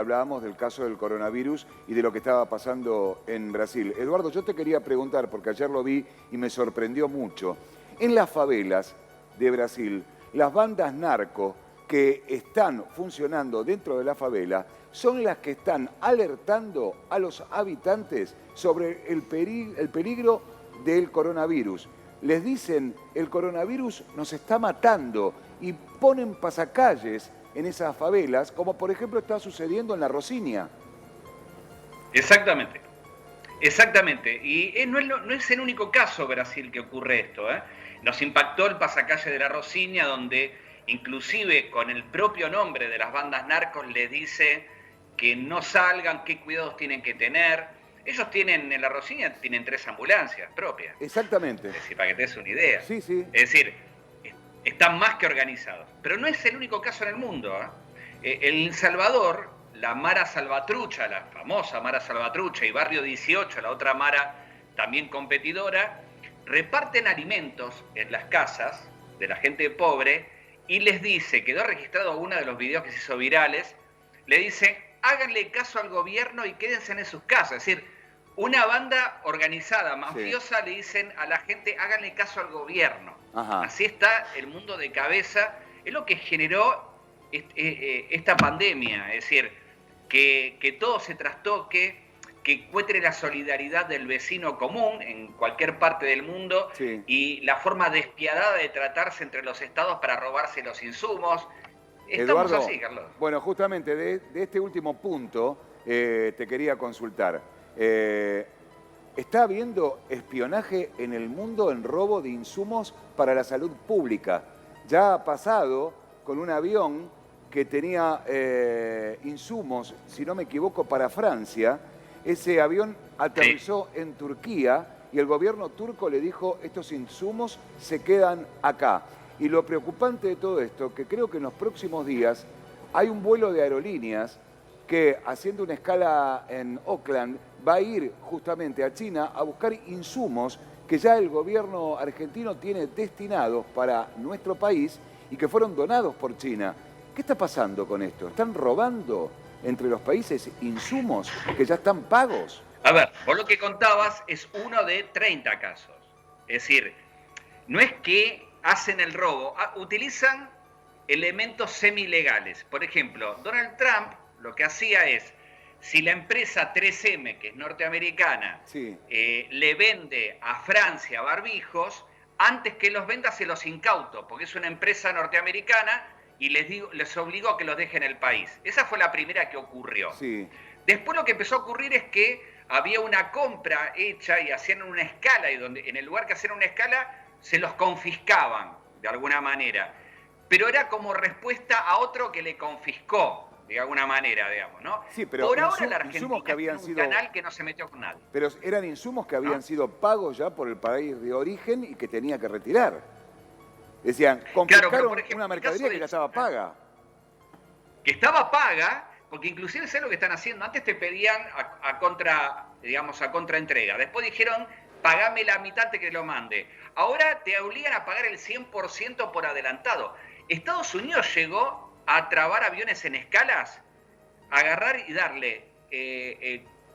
Hablábamos del caso del coronavirus y de lo que estaba pasando en Brasil. Eduardo, yo te quería preguntar, porque ayer lo vi y me sorprendió mucho. En las favelas de Brasil, las bandas narco que están funcionando dentro de la favela son las que están alertando a los habitantes sobre el peligro del coronavirus. Les dicen, el coronavirus nos está matando y ponen pasacalles en esas favelas, como por ejemplo está sucediendo en La Rosinia. Exactamente, exactamente. Y no es el único caso, Brasil, que ocurre esto. Nos impactó el pasacalle de La Rosinia, donde inclusive con el propio nombre de las bandas narcos les dice que no salgan, qué cuidados tienen que tener. Ellos tienen, en La Rosinia, tienen 3 ambulancias propias. Exactamente. Es decir, para que te des una idea. Sí, sí. Es decir, están más que organizados. Pero no es el único caso en el mundo. En El Salvador, la Mara Salvatrucha, la famosa Mara Salvatrucha, y Barrio 18, la otra Mara también competidora, reparten alimentos en las casas de la gente pobre y les dice, quedó registrado uno de los videos que se hizo virales, le dice, háganle caso al gobierno y quédense en sus casas. Es decir, una banda organizada, mafiosa, sí, le dicen a la gente, háganle caso al gobierno. Ajá. Así está el mundo de cabeza. Es lo que generó esta pandemia. Es decir, que todo se trastoque, que encuentre la solidaridad del vecino común en cualquier parte del mundo, sí, y la forma despiadada de tratarse entre los estados para robarse los insumos. Estamos Eduardo, así, Carlos. Bueno, justamente de este último punto te quería consultar. ¿Está habiendo espionaje en el mundo en robo de insumos para la salud pública? Ya ha pasado con un avión que tenía insumos, si no me equivoco, para Francia. Ese avión aterrizó en Turquía y el gobierno turco le dijo, estos insumos se quedan acá. Y lo preocupante de todo esto, que creo que en los próximos días hay un vuelo de aerolíneas que, haciendo una escala en Auckland, va a ir justamente a China a buscar insumos que ya el gobierno argentino tiene destinados para nuestro país y que fueron donados por China. ¿Qué está pasando con esto? ¿Están robando entre los países insumos que ya están pagos? A ver, vos lo que contabas es uno de 30 casos. Es decir, no es que hacen el robo, utilizan elementos semilegales. Por ejemplo, Donald Trump lo que hacía es, si la empresa 3M, que es norteamericana, sí, le vende a Francia barbijos, antes que los venda se los incauto, porque es una empresa norteamericana y les obligó a que los dejen en el país. Esa fue la primera que ocurrió. Sí. Después lo que empezó a ocurrir es que había una compra hecha y hacían una escala, y donde en el lugar que hacían una escala se los confiscaban de alguna manera. Pero era como respuesta a otro que le confiscó, de alguna manera, digamos, ¿no? Sí, pero por ahora la Argentina que habían tiene un canal que no se metió con nadie. Pero eran insumos que habían sido pagos ya por el país de origen y que tenía que retirar. Decían, confiscaron, claro, ejemplo, una mercadería que ya estaba paga. Que estaba paga, porque inclusive sé lo que están haciendo. Antes te pedían a contraentrega. Después dijeron, pagame la mitad antes que lo mande. Ahora te obligan a pagar el 100% por adelantado. Estados Unidos llegó a trabar aviones en escalas, agarrar y darle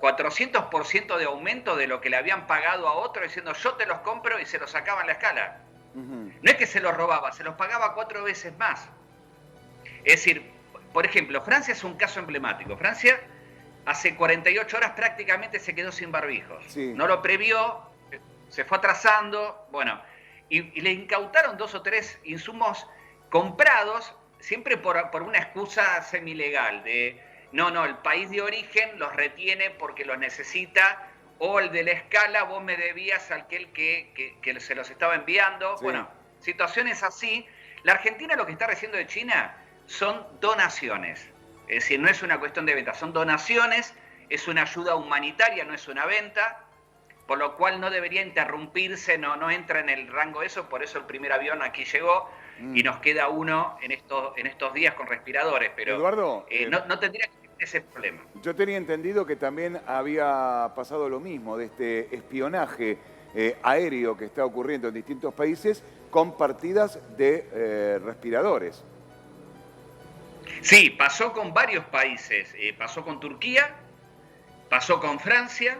400% de aumento de lo que le habían pagado a otro, diciendo yo te los compro, y se los sacaba en la escala. No es que se los robaba, se los pagaba 4 veces más. Es decir, por ejemplo, Francia es un caso emblemático. Francia hace 48 horas prácticamente se quedó sin barbijos. Sí. No lo previó, se fue atrasando, bueno, y le incautaron 2 o 3 insumos comprados, siempre por una excusa semilegal de no, el país de origen los retiene porque los necesita, o el de la escala, vos me debías a aquel que se los estaba enviando. Sí. Bueno, situaciones así. La Argentina lo que está recibiendo de China son donaciones. Es decir, no es una cuestión de venta, son donaciones, es una ayuda humanitaria, no es una venta, por lo cual no debería interrumpirse, no entra en el rango de eso, por eso el primer avión aquí llegó. Y nos queda uno en estos días con respiradores, pero Eduardo, no tendría que tener ese problema. Yo tenía entendido que también había pasado lo mismo, de este espionaje aéreo que está ocurriendo en distintos países con partidas de respiradores. Sí, pasó con varios países. Pasó con Turquía, pasó con Francia.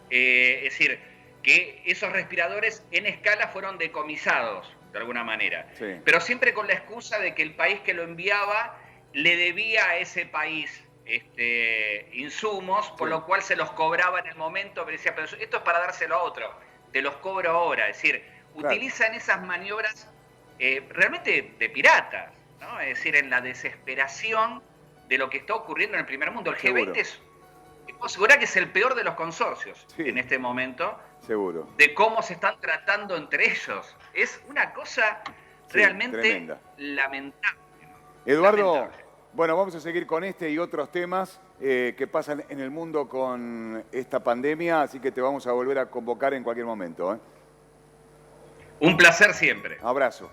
Es decir, que esos respiradores en escala fueron decomisados, de alguna manera. Sí. Pero siempre con la excusa de que el país que lo enviaba le debía a ese país insumos, por lo cual se los cobraba en el momento, pero decía, pero esto es para dárselo a otro, te los cobro ahora. Es decir, Claro. utilizan esas maniobras realmente de piratas, ¿no? Es decir, en la desesperación de lo que está ocurriendo en el primer mundo. El Seguro. G20 puedo asegurar que es el peor de los consorcios Sí. en este momento, Seguro. de cómo se están tratando entre ellos. Es una cosa realmente tremenda. lamentable. Eduardo, Lamentable. bueno, vamos a seguir con este y otros temas que pasan en el mundo con esta pandemia, así que te vamos a volver a convocar en cualquier momento. Un placer siempre. Abrazo.